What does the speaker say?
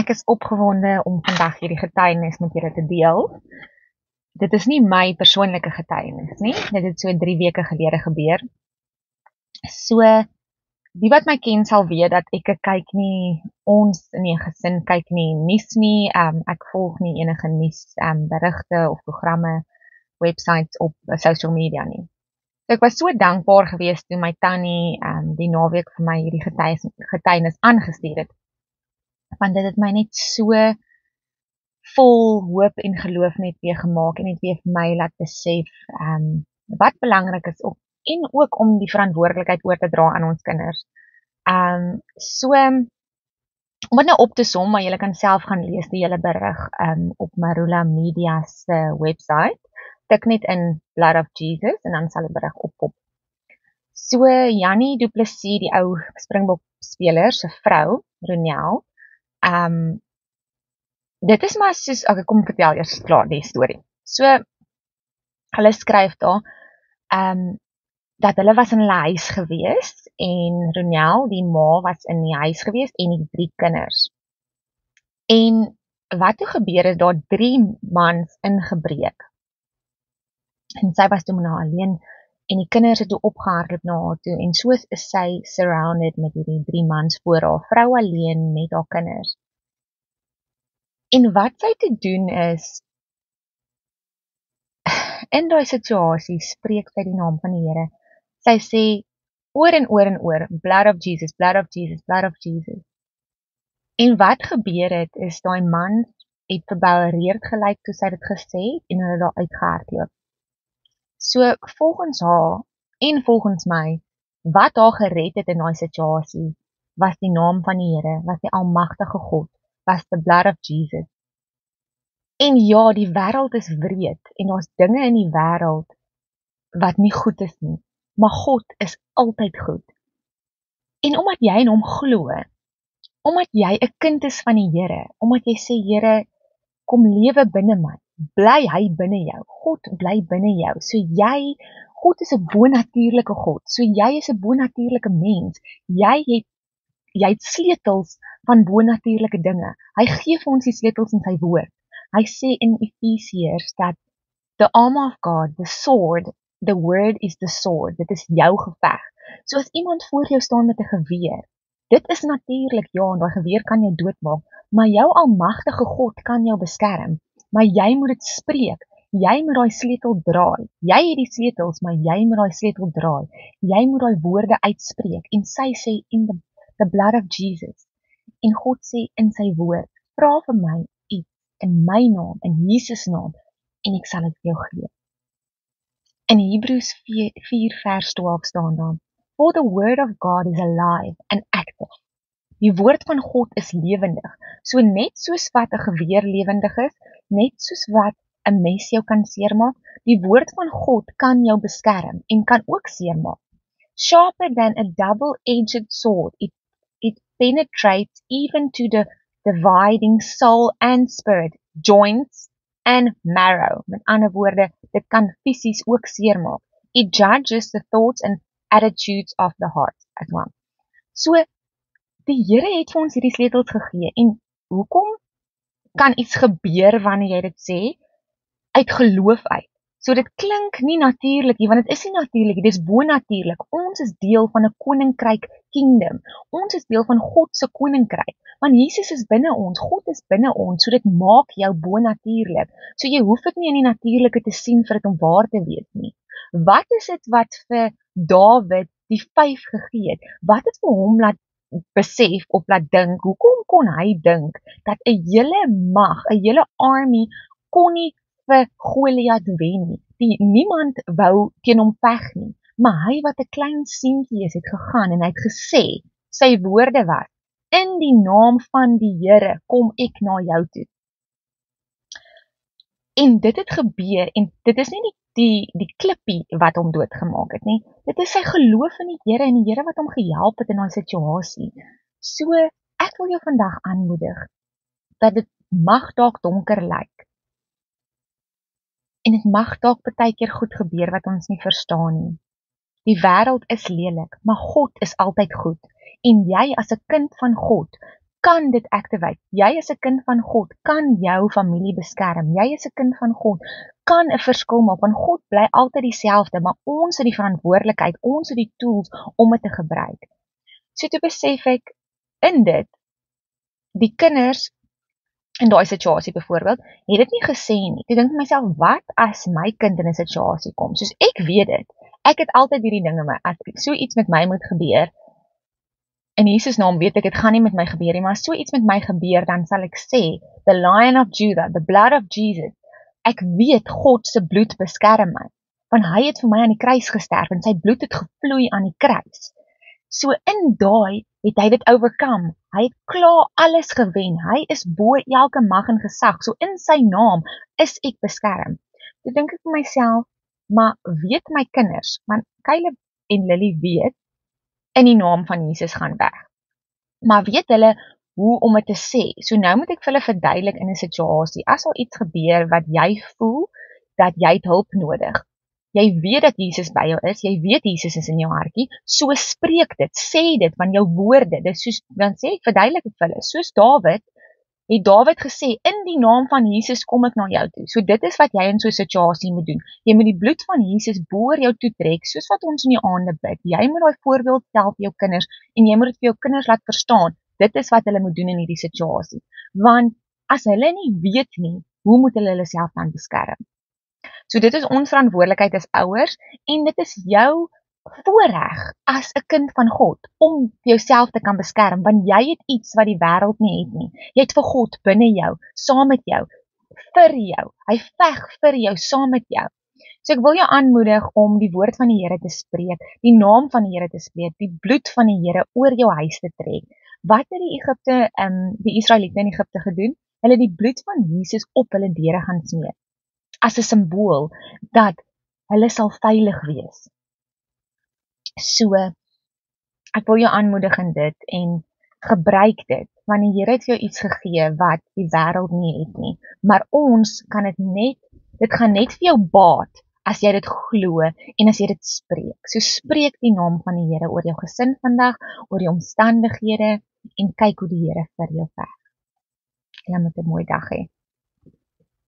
Ek is opgewonde om vandag hierdie getuienis met julle te deel. Dit is nie my persoonlike getuienis nie. Dit het so 3 weke gelede gebeur. So, die wat my ken sal weet dat ek kyk nie, ons in die gesin kyk nie nuus nie. Ek volg nie enige nuus berigte of programme, websites op social media nie. So ek was so dankbaar geweest toe my tannie die naweek vir my hierdie getuienis aangestuur het. Want dit het my net so vol hoop en geloof net weer gemaak en net weer vir my laat besef wat belangrik is en ook om die verantwoordelikheid oor te dra aan ons kinders. So om dit nou op te som, maar julle kan self gaan lees die hele berig op Marula Media se website. Tik net in Blood of Jesus en dan sal die berig oppop. So Jannie Du Plessis, die ou Springbok speler se vrou, Ronel, dit is maar soos, ek kom vertel eers klaar die storie. So, hulle skryf daar, dat hulle was in hulle huis gewees, en Ronel, die ma, was in die huis gewees, en die 3 kinders. En wat toe gebeur is, daar 3 mans ingebreek. En sy was toe met haar alleen, en die kinders het toe opgehardloop na haar toe, en so is sy surrounded met die 3 mans voor haar, vrou alleen met haar kinders. En wat sy te doen is, in die situasie spreek sy die naam van die Here. Sy sê, oor en oor en oor, blood of Jesus, blood of Jesus, blood of Jesus. En wat gebeur het, is die man het verbouwereerd gelyk toe sy dit gesê het, en hulle daar uitgehardloop. So, volgens haar, en volgens my, wat haar gered het in die situasie, was die naam van die Here, was die almagtige God, was the blood of Jesus. En ja, die wêreld is wreed, en daar's dinge in die wêreld wat nie goed is nie, maar God is altyd goed. En omdat jy in hom glo, omdat jy 'n kind is van die Here, omdat jy sê, Here, kom lewe binne my, bly hy binne jou, God bly binne jou, so God is 'n bonatuurlike God, so jy is 'n bonatuurlike mens, jy het sleutels van bonatuurlike dinge, hy gee vir ons die sleutels in sy woord. Hy sê in Efesiërs dat the armor of God, the sword, the word is the sword, dit is jou geveg. So as iemand voor jou staan met 'n geweer, dit is natuurlik, ja, en daai geweer kan jou doodmaak, maar jou almagtige God kan jou beskerm, maar jy moet dit spreek, jy moet daai sleutel draai, jy het die sleutels, maar jy moet daai sleutel draai, jy moet daai woorde uitspreek, en sy sê in the blood of Jesus, en God sê in sy woord, vra vir my in my naam, in Jesus naam, en ek sal dit vir jou gee. In Hebreërs 4 vers 12 staan daar, for the word of God is alive and active. Die woord van God is lewendig, so net soos wat 'n geweer lewendig is, net soos wat 'n mes jou kan seermaak, die woord van God kan jou beskerm, en kan ook seermaak. Sharper than a double-edged sword, it penetrates even to the dividing soul and spirit, joints and marrow. Met ander woorde, dit kan fisies ook seermaak. It judges the thoughts and attitudes of the heart as well. So, die Here het vir ons hierdie sleutels gegee, en hoekom kan iets gebeur wanneer jy dit sê? Uit geloof uit. So dit klink nie natuurlik nie, want dit is nie natuurlik nie, dit is bonatuurlik. Ons is deel van 'n koninkryk kingdom. Ons is deel van God se koninkryk. Want Jesus is binne ons, God is binne ons, so dit maak jou bonatuurlik. So jy hoef dit nie in die natuurlike te sien vir dit om waar te wees nie. Wat is dit wat vir Dawid die 5 gegee het? Wat het vir hom laat besef of laat dink, hoekom kon hy dink dat 'n hele mag, 'n hele army kon nie vir Goliat wen nie. Niemand wou teen hom veg nie, maar hy wat 'n klein seentjie is, het gegaan en hy het gesê, sy woorde was, in die naam van die Here kom ek na jou toe. En dit het gebeur, en dit is nie die klippie wat hom doodgemaak het nie, dit is sy geloof in die Here, en die Here wat hom gehelp het in daai situasie. So, ek wil jou vandag aanmoedig, dat dit mag dalk donker lyk, en dit mag dalk partykeer goed gebeur wat ons nie verstaan nie. Die wêreld is lelik, maar God is altyd goed. En jy as 'n kind van God kan dit activate. Jy is 'n kind van God, kan jou familie beskerm. Jy is 'n kind van God, kan 'n verskil maak, want God bly altyd dieselfde, maar ons het die verantwoordelikheid, ons het die tools om dit te gebruik. So toe besef ek in dit, die kinders in daai situasie byvoorbeeld, het dit nie gesê nie. Ek dink myself, wat as my kind in 'n situasie kom? Soos ek weet dit. Ek het altyd hierdie dinge met as so iets met my moet gebeur. In Jesus naam weet ek dit gaan nie met my gebeur nie, maar as so iets met my gebeur, dan sal ek sê, the Lion of Judah, the blood of Jesus. Ek weet God se bloed beskerm my, want hy het vir my aan die kruis gesterf en sy bloed het gevloei aan die kruis. So in daai het hy dit overcome. Hy het klaar alles gewen. Hy is bo elke mag en gesag. So in sy naam is ek beskerm. Toe dink ek vir myself, maar weet my kinders, want Caleb en Lily weet, in die naam van Jesus gaan weg. Maar weet hulle hoe om dit te sê? So nou moet ek vir hulle verduidelik in 'n situasie, as al iets gebeur wat jy voel, dat jy het hulp nodig. Jy weet dat Jesus by jou is, jy weet Jesus is in jou hartjie, so spreek dit, sê dit, van jou woorde, dis soos, dan sê ek, verduidelik ek vir hulle, soos Dawid, het Dawid gesê, in die naam van Jesus kom ek na jou toe. So dit is wat jy in so 'n situasie moet doen. Jy moet die bloed van Jesus bo jou toe trek, soos wat ons in die aande bid. Jy moet daai voorbeeld stel vir jou kinders, en jy moet dit vir jou kinders laat verstaan. Dit is wat hulle moet doen in hierdie situasie. Want as hulle nie weet nie, hoe moet hulle self dan beskerm? So dit is ons verantwoordelikheid as ouers, en dit is jou voorreg as 'n kind van God, om jouself te kan beskerm, want jy het iets wat die wêreld nie het nie. Jy het vir God binne jou, saam met jou, vir jou. Hy veg vir jou, saam met jou. So ek wil jou aanmoedig om die woord van die Here te spreek, die naam van die Here te spreek, die bloed van die Here oor jou huis te trek. Wat het die Israeliete in Egipte gedoen? Hulle het die bloed van Jesus op hulle deure gaan smeer, as 'n simbool dat hulle sal veilig wees. So, ek wil jou aanmoedig in dit, en gebruik dit, want die Here het jou iets gegee wat die wêreld nie het nie, maar ons kan dit gaan net vir jou baat, as jy dit glo, en as jy dit spreek. So spreek die naam van die Here oor jou gesin vandag, oor die omstandighede, en kyk hoe die Here vir jou veg. Jy moet 'n mooi dag hê.